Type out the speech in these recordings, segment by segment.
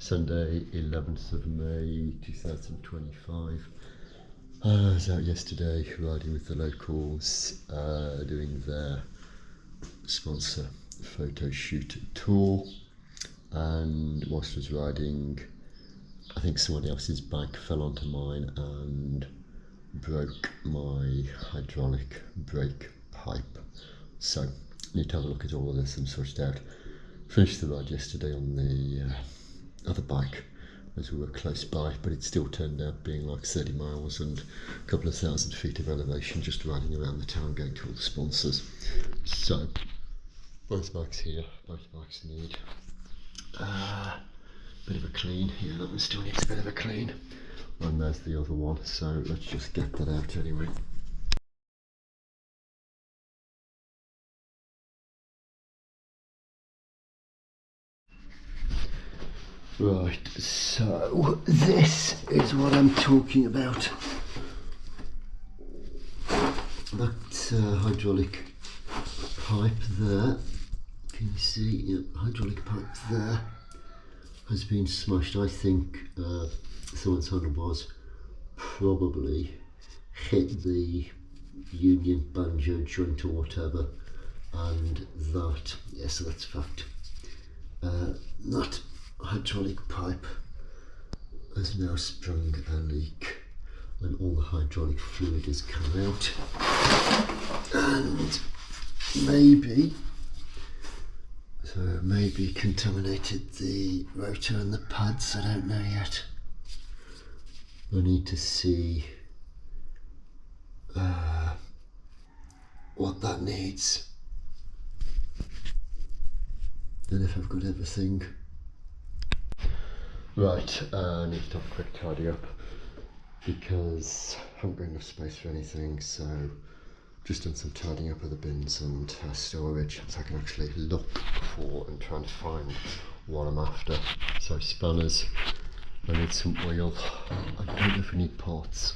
Sunday 11th of May 2025. I was out yesterday riding with the locals, doing their sponsor photo shoot tour, and whilst I was riding, I think someone else's bike fell onto mine and broke my hydraulic brake pipe. So I need to have a look at all of this and sort it out. Finished the ride yesterday on the other bike as we were close by, but it still turned out being like 30 miles and a couple of thousand feet of elevation just riding around the town going to all the sponsors. So both bikes here, both bikes need a bit of a clean. Yeah, that one still needs a bit of a clean, and there's the other one, so let's just get that out anyway. Right, so this is what I'm talking about. That hydraulic pipe there, can you see? Yep, hydraulic pipe there has been smashed. I think someone's handlebars probably hit the union banjo joint or whatever, and that, yeah, so that's fact. That hydraulic pipe has now sprung a leak and all the hydraulic fluid has come out, and maybe contaminated the rotor and the pads. I don't know yet. I need to see what that needs and if I've got everything. Right, I need to have a quick tidy up because I haven't got enough space for anything, so just done some tidying up of the bins and storage so I can actually look for and try and find what I'm after. So spanners, I need some oil, I don't know if I need parts.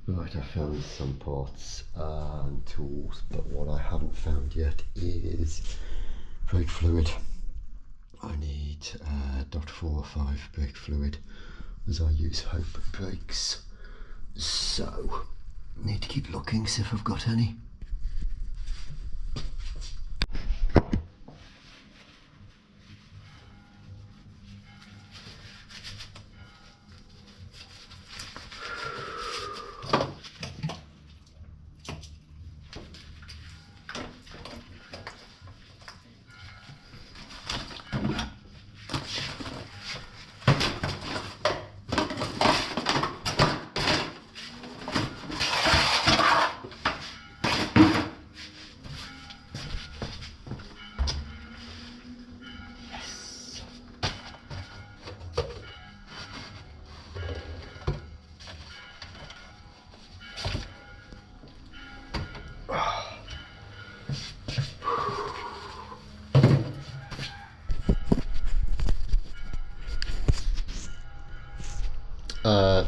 Right, I found some parts and tools, but what I haven't found yet is brake fluid. I need .4 or 5 brake fluid as I use Hope brakes, so need to keep looking, see if I've got any.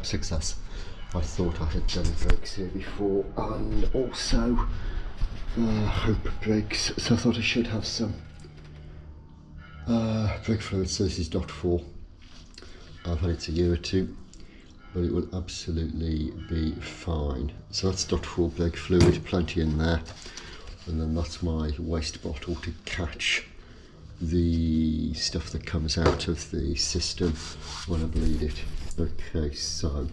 Success. I thought I had done brakes here before and also Hope brakes, so I thought I should have some brake fluid. So this is .4. I've had it a year or two, but it will absolutely be fine. So that's .4 brake fluid, plenty in there, and then that's my waste bottle to catch the stuff that comes out of the system when I bleed it. Okay, so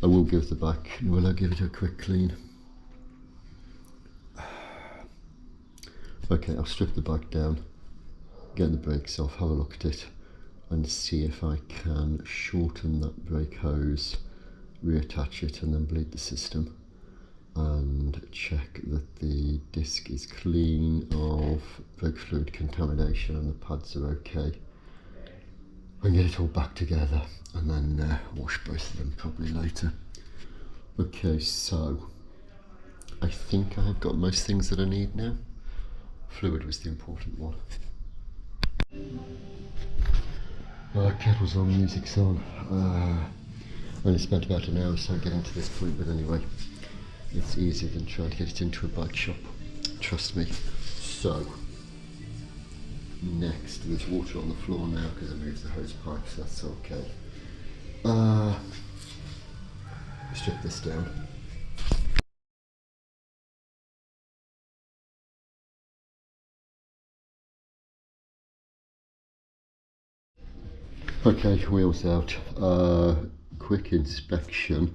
I will give the back, will I give it a quick clean? Okay, I'll strip the back down, get the brakes off, have a look at it and see if I can shorten that brake hose, reattach it and then bleed the system and check that the disc is clean of brake fluid contamination and the pads are okay. And get it all back together and then wash both of them probably later. Okay, so I think I have got most things that I need now. Fluid was the important one. Kettle's on, music's on. Only spent about an hour or so getting to this point, but anyway, it's easier than trying to get it into a bike shop. Trust me. So, next, there's water on the floor now because I moved the hose pipe, so that's okay. Strip this down. Okay, wheels out. Quick inspection.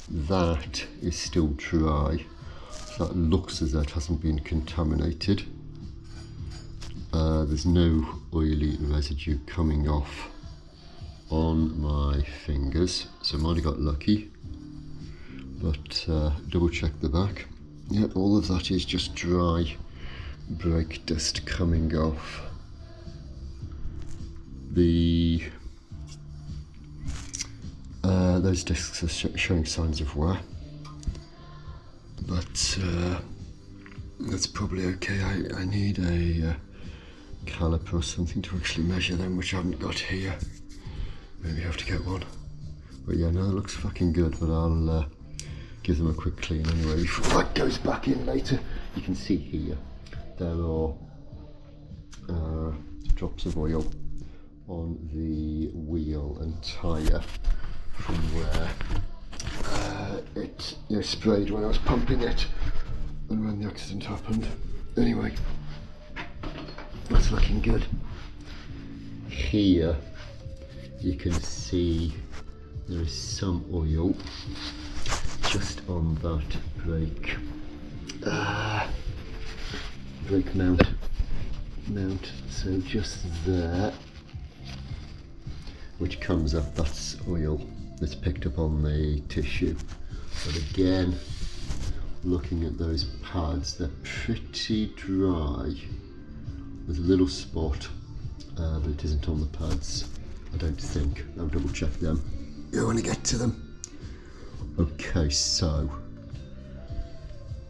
That is still dry. So that looks as though it hasn't been contaminated. There's no oily residue coming off on my fingers, so I might have got lucky. But double check the back. Yep, all of that is just dry brake dust coming off. Those discs are showing signs of wear, but that's probably okay. I need a caliper or something to actually measure them, which I haven't got here. Maybe I have to get one. But yeah, no, it looks fucking good, but I'll give them a quick clean anyway before that goes back in later. You can see here, there are drops of oil on the wheel and tyre from where it sprayed when I was pumping it and when the accident happened. Anyway, that's looking good. Here you can see there is some oil just on that brake mount, so just there, which comes up, that's oil that's picked up on the tissue. But again, looking at those pads, they're pretty dry. There's a little spot, but it isn't on the pads, I don't think. I'll double check them when I get to them. Okay, so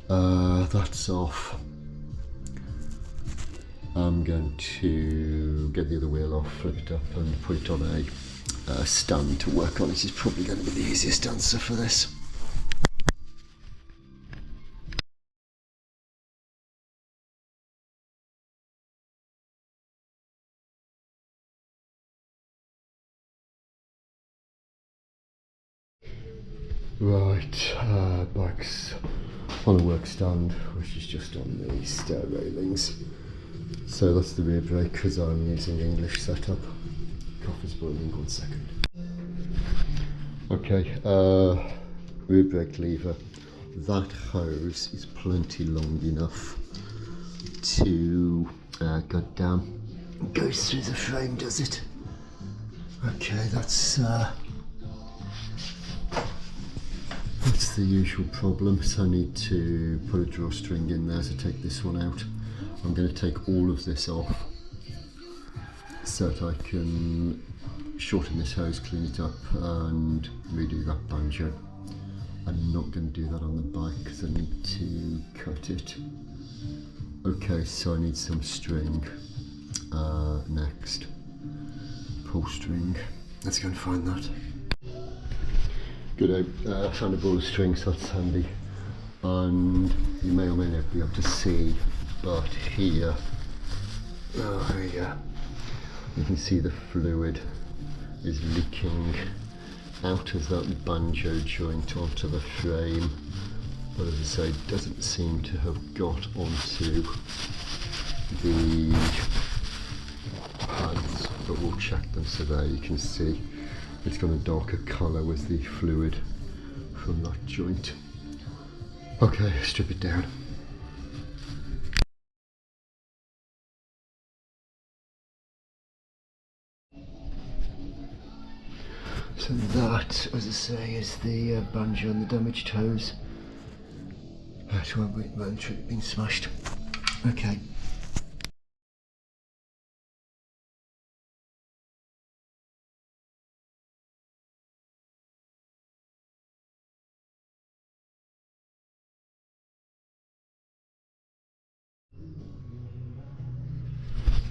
that's off. I'm going to get the other wheel off, flip it up and put it on a stand to work on. This is probably going to be the easiest answer for this. Right, bike's on a work stand, which is just on the stair railings. So that's the rear brake because I'm using English setup. Coffee's boiling, 1 second. Okay, rear brake lever. That hose is plenty long enough to, goddamn, goes through the frame, does it? Okay, that's the usual problem, so I need to put a drawstring in there to take this one out. I'm going to take all of this off so that I can shorten this hose, clean it up and redo that banjo. I'm not going to do that on the bike because I need to cut it. Okay, so I need some string next. Pull string. Let's go and find that. Good, I found a ball of string, so that's handy. And you may or may not be able to see, but here, oh yeah, you can see the fluid is leaking out of that banjo joint onto the frame, but as I say, it doesn't seem to have got onto the pads, but we'll check them. So there you can see it's got a darker colour with the fluid from that joint. Okay, strip it down. So that, as I say, is the banjo and the damaged hose. That's where it's been smashed. Okay.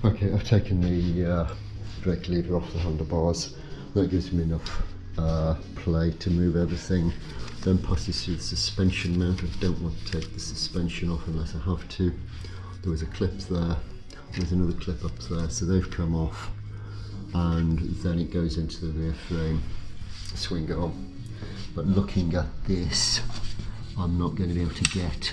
Okay, I've taken the brake lever off the handlebars. That gives me enough play to move everything. Then passes through the suspension mount. I don't want to take the suspension off unless I have to. There was a clip there, there's another clip up there, so they've come off, and then it goes into the rear frame swing arm. But looking at this, I'm not going to be able to get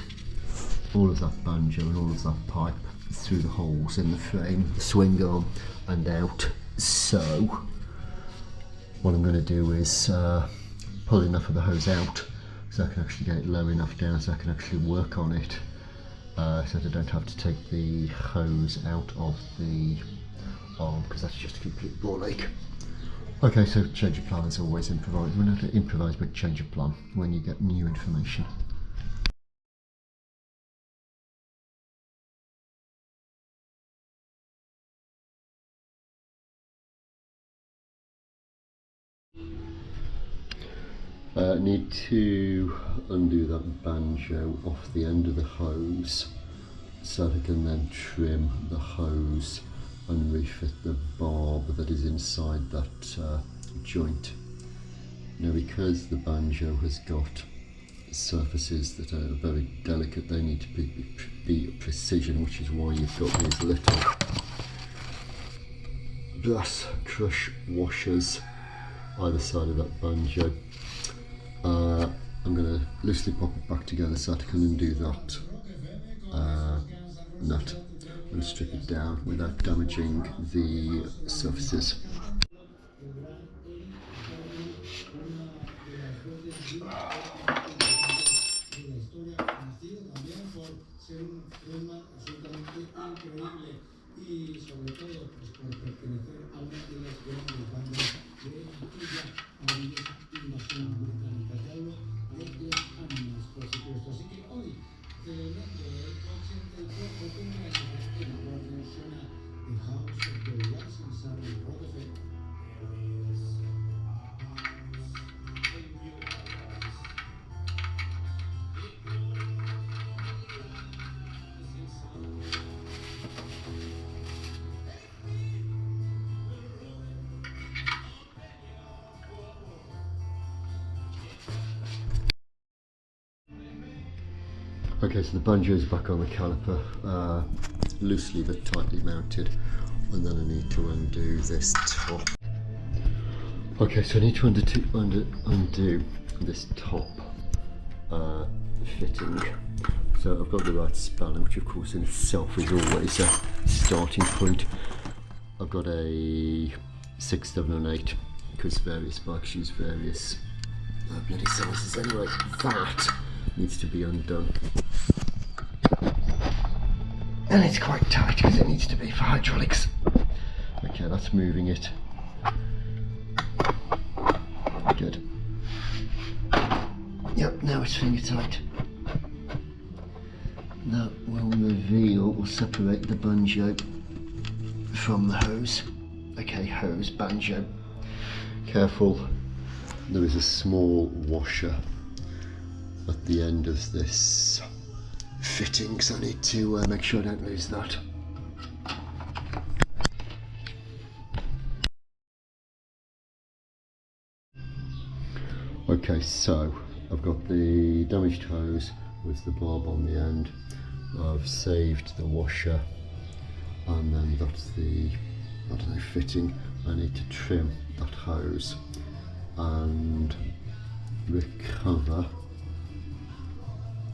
all of that banjo and all of that pipe through the holes in the frame, the swing arm and out. So what I'm going to do is pull enough of the hose out so I can actually get it low enough down so I can actually work on it, so that I don't have to take the hose out of the arm, because that's just a complete ball ache. Okay, so change of plan as always. Improvise. We're not to improvise, but change of plan when you get new information. Need to undo that banjo off the end of the hose so that I can then trim the hose and refit the barb that is inside that joint. Now, because the banjo has got surfaces that are very delicate, they need to be precision, which is why you've got these little brass crush washers either side of that banjo. I'm going to loosely pop it back together so that I can undo that nut and strip it down without damaging the surfaces. Okay, so the banjo is back on the caliper, loosely but tightly mounted, and then I need to undo this top. Okay, so I need to undo this top fitting. So I've got the right spanner, which of course in itself is always a starting point. I've got a 6, 7 and 8, because various bikes use various bloody sizes. Anyway, that needs to be undone. And it's quite tight because it needs to be for hydraulics. Okay, that's moving it. Good. Yep, now it's finger tight. That will separate the banjo from the hose. Okay, hose, banjo. Careful, there is a small washer at the end of this fitting, so I need to make sure I don't lose that. Okay, so I've got the damaged hose with the barb on the end. I've saved the washer, and then that's the, I don't know, fitting. I need to trim that hose and recover.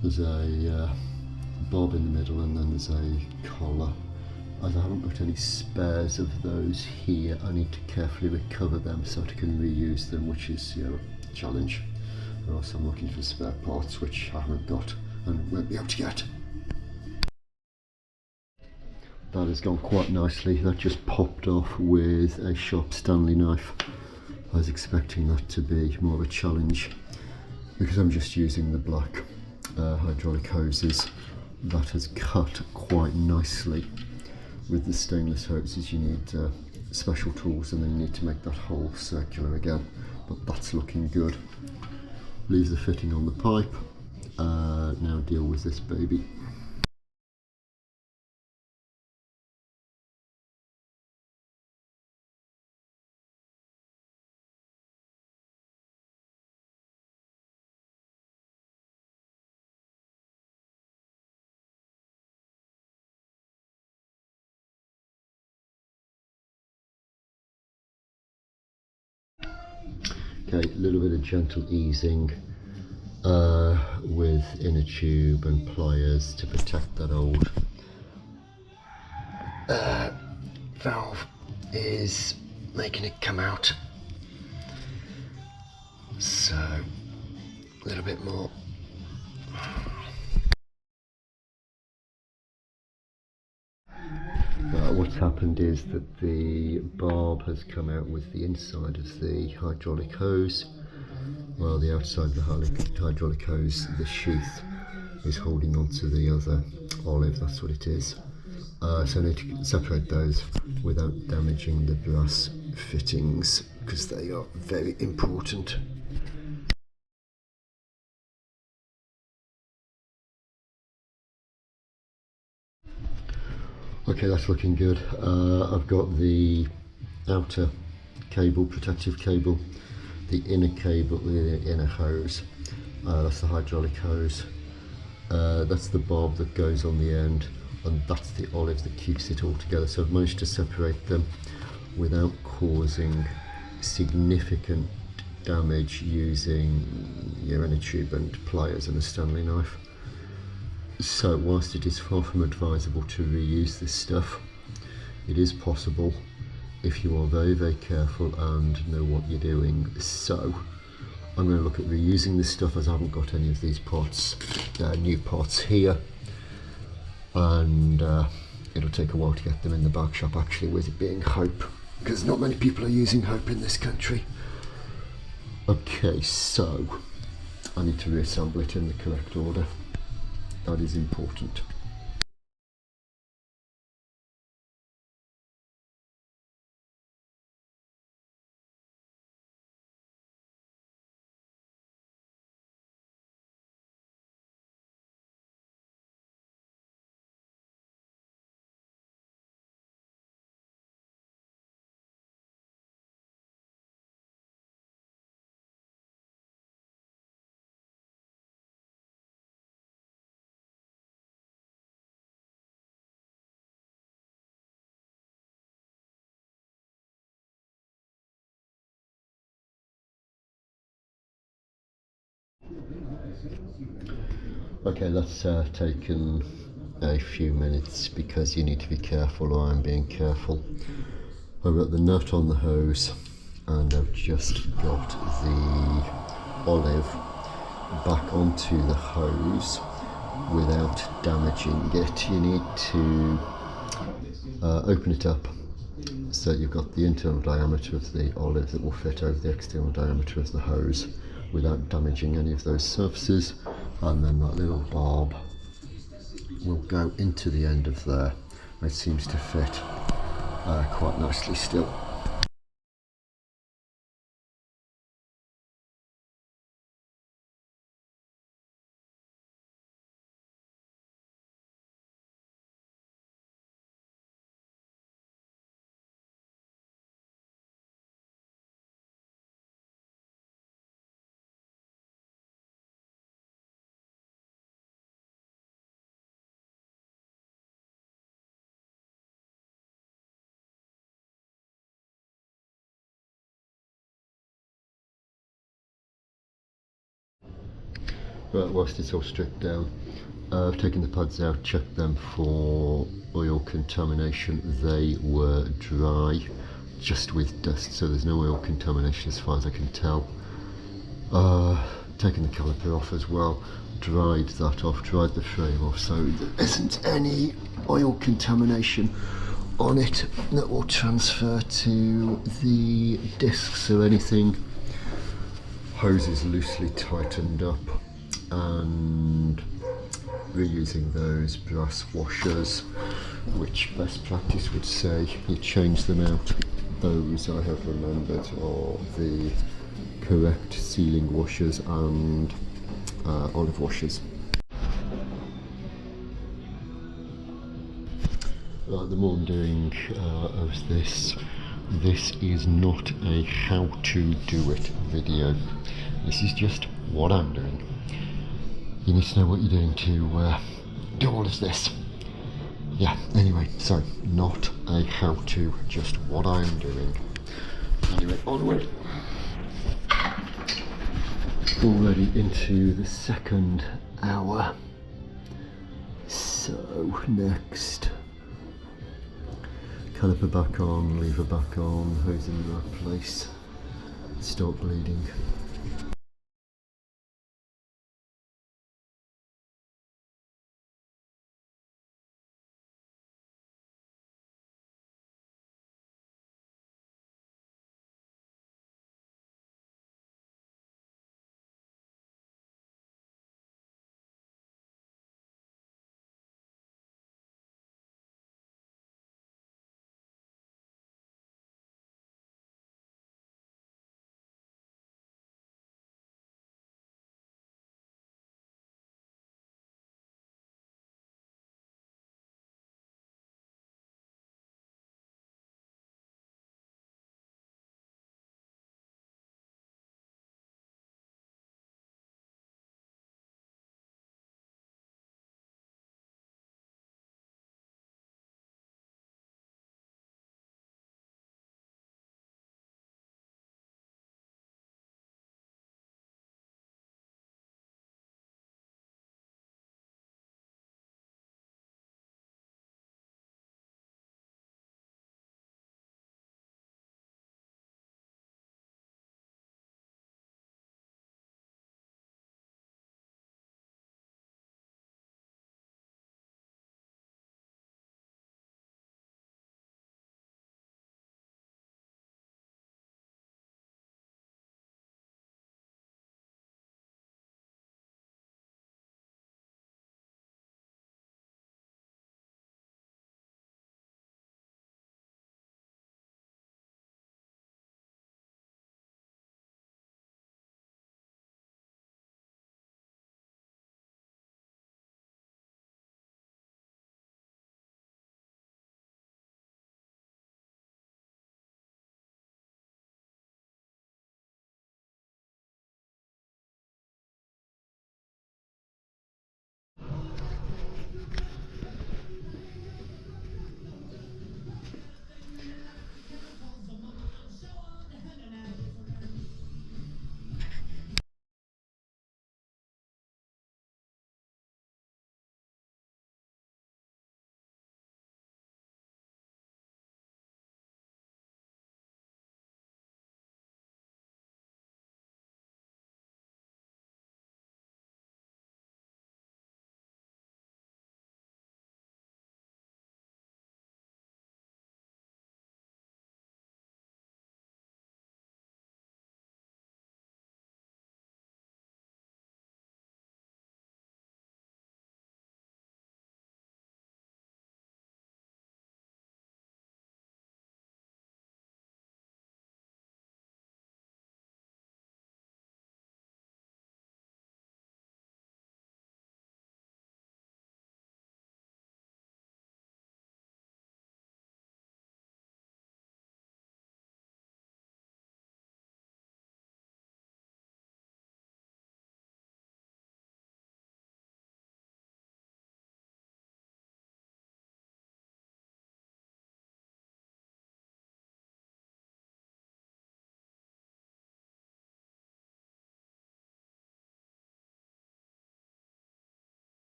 There's a bob in the middle, and then there's a collar. As I haven't got any spares of those here, I need to carefully recover them so that I can reuse them, which is, you know, a challenge. And also I'm looking for spare parts, which I haven't got and won't be able to get. That has gone quite nicely. That just popped off with a sharp Stanley knife. I was expecting that to be more of a challenge because I'm just using the black hydraulic hoses. That has cut quite nicely. With the stainless hoses you need special tools, and then you need to make that hole circular again, but that's looking good. Leave the fitting on the pipe. Now deal with this baby. Okay, a little bit of gentle easing with inner tube and pliers to protect that old valve is making it come out. So a little bit more. What's happened is that the barb has come out with the inside of the hydraulic hose, while the outside of the hydraulic hose, the sheath, is holding onto the other olive. That's what it is. So I need to separate those without damaging the brass fittings, because they are very important. Okay, that's looking good. I've got the outer cable, protective cable, the inner cable, the inner hose. That's the hydraulic hose. That's the barb that goes on the end, and that's the olive that keeps it all together. So I've managed to separate them without causing significant damage using your inner tube and pliers and a Stanley knife. So whilst it is far from advisable to reuse this stuff, it is possible if you are very, very careful and know what you're doing. So I'm going to look at reusing this stuff, as I haven't got any of these parts, new parts here, and it'll take a while to get them in the bag shop, actually, with it being Hope, because not many people are using Hope in this country. Okay, so I need to reassemble it in the correct order. That is important. Okay, that's taken a few minutes because you need to be careful, or I'm being careful. I've got the nut on the hose, and I've just got the olive back onto the hose without damaging it. You need to open it up so you've got the internal diameter of the olive that will fit over the external diameter of the hose without damaging any of those surfaces, and then that little barb will go into the end of there. It seems to fit quite nicely still. Right, whilst it's all stripped down, I've taken the pads out, checked them for oil contamination. They were dry, just with dust, so there's no oil contamination as far as I can tell. Taken the caliper off as well, dried that off, dried the frame off, so there isn't any oil contamination on it that will transfer to the discs or anything. Hose is loosely tightened up, and reusing those brass washers, which best practice would say you change them out. Those I have remembered are the correct sealing washers and olive washers. The more I'm doing of this is not a how to do it video. This is just what I'm doing. You need to know what you're doing to do all of this. Yeah, anyway, so not a how to, just what I'm doing. Anyway, onward. already into the second hour. So next, caliper back on, lever back on, hose in the right place, stop bleeding.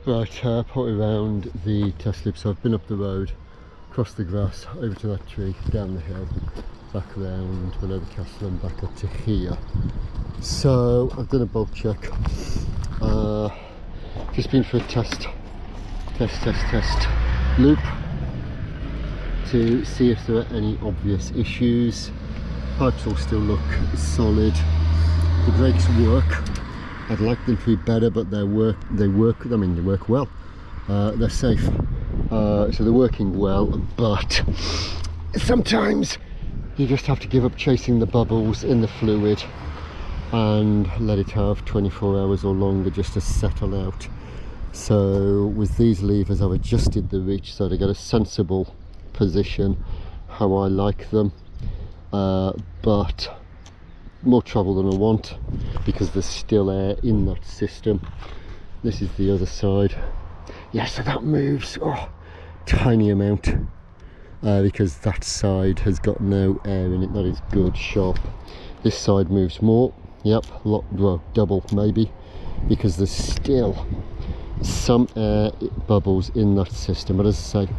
Right, probably around the test loop. So I've been up the road, across the grass, over to that tree, down the hill, back around below the castle and back up to here. So I've done a bolt check. Just been for a test loop to see if there are any obvious issues. Pipes all still look solid. The brakes work. I'd like them to be better, but they work well. They're safe, so they're working well, but sometimes you just have to give up chasing the bubbles in the fluid and let it have 24 hours or longer just to settle out. So with these levers I've adjusted the reach so they get a sensible position, how I like them, but more trouble than I want because there's still air in that system. This is the other side. Yeah, so that moves tiny amount because that side has got no air in it. That is good, sharp. This side moves more. Yep, well, double maybe, because there's still some air bubbles in that system. But as I say,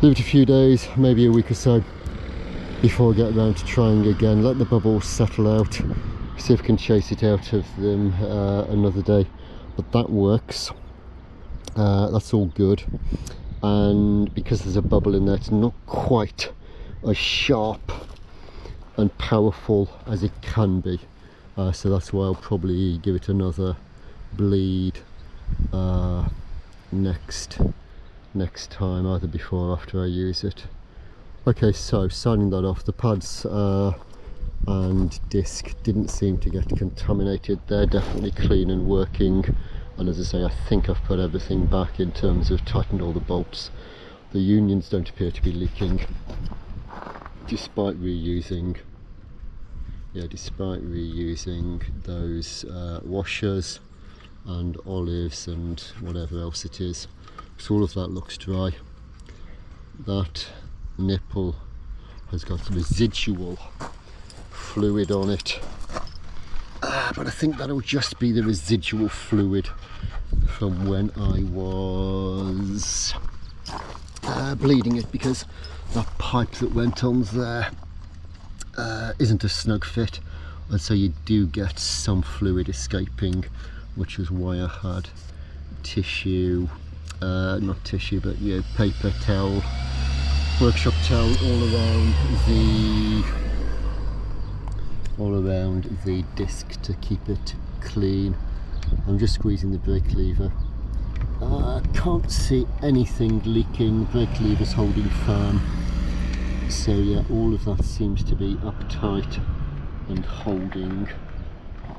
leave it a few days, maybe a week or so, before I get around to trying again. Let the bubbles settle out, see if I can chase it out of them another day. But that works. That's all good. And because there's a bubble in there, it's not quite as sharp and powerful as it can be. So that's why I'll probably give it another bleed next time, either before or after I use it. Okay, so signing that off, the pads and disc didn't seem to get contaminated. They're definitely clean and working, and as I say, I think I've put everything back in terms of tightened all the bolts. The unions don't appear to be leaking despite reusing those washers and olives and whatever else it is. So all of that looks dry. That nipple has got residual fluid on it, but I think that'll just be the residual fluid from when I was bleeding it, because that pipe that went on there isn't a snug fit, and so you do get some fluid escaping, which was why I had tissue, not tissue, but paper towel, workshop towel all around the disc to keep it clean. I'm just squeezing the brake lever. Can't see anything leaking. Brake lever's holding firm. So yeah, all of that seems to be uptight and holding.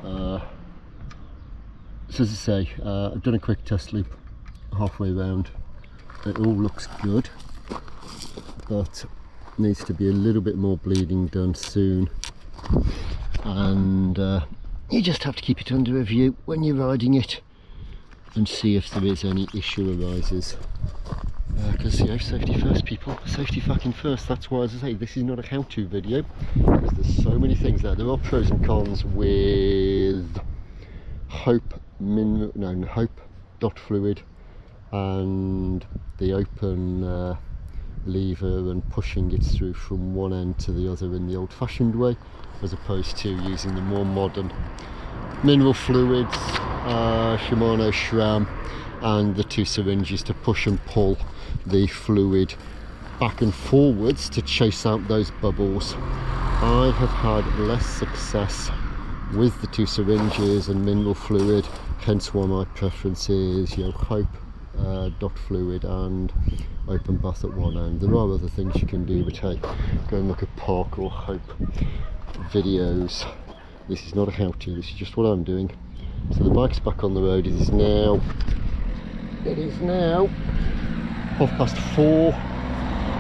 So as I say, I've done a quick test loop halfway around. It all looks good, but needs to be a little bit more bleeding done soon. And you just have to keep it under review when you're riding it and see if there is any issue arises. Because safety first, people. Safety fucking first. That's why, as I say, this is not a how-to video, because there's so many things there. There are pros and cons with Hope dot fluid and the open lever and pushing it through from one end to the other in the old-fashioned way, as opposed to using the more modern mineral fluids, Shimano SRAM, and the two syringes to push and pull the fluid back and forwards to chase out those bubbles. I have had less success with the two syringes and mineral fluid, hence why my preference is Hope dot fluid and open bath at one end. There are other things you can do, but hey, go and look at Park or Hope videos. This is not a how-to, this is just what I'm doing. So the bike's back on the road. It is now 4:30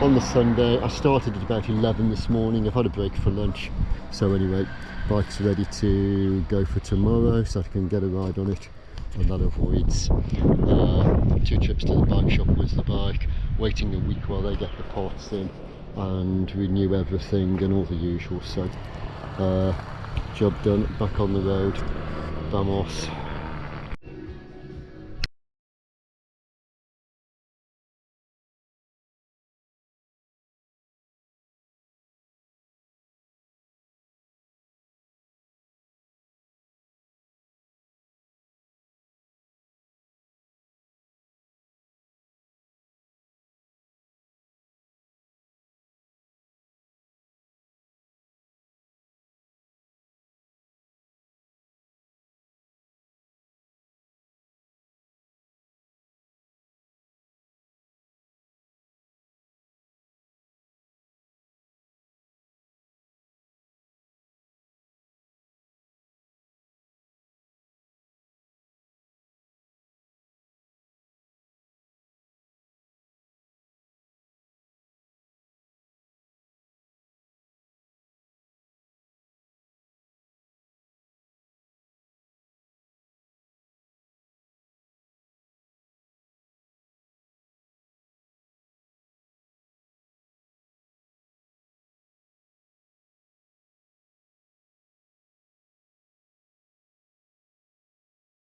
on the Sunday. I started at about 11 this morning. I've had a break for lunch, so anyway, bike's ready to go for tomorrow, so I can get a ride on it, and that avoids 2 trips to the bike shop with the bike, waiting a week while they get the parts in and renew everything and all the usual. So job done, back on the road, vamos.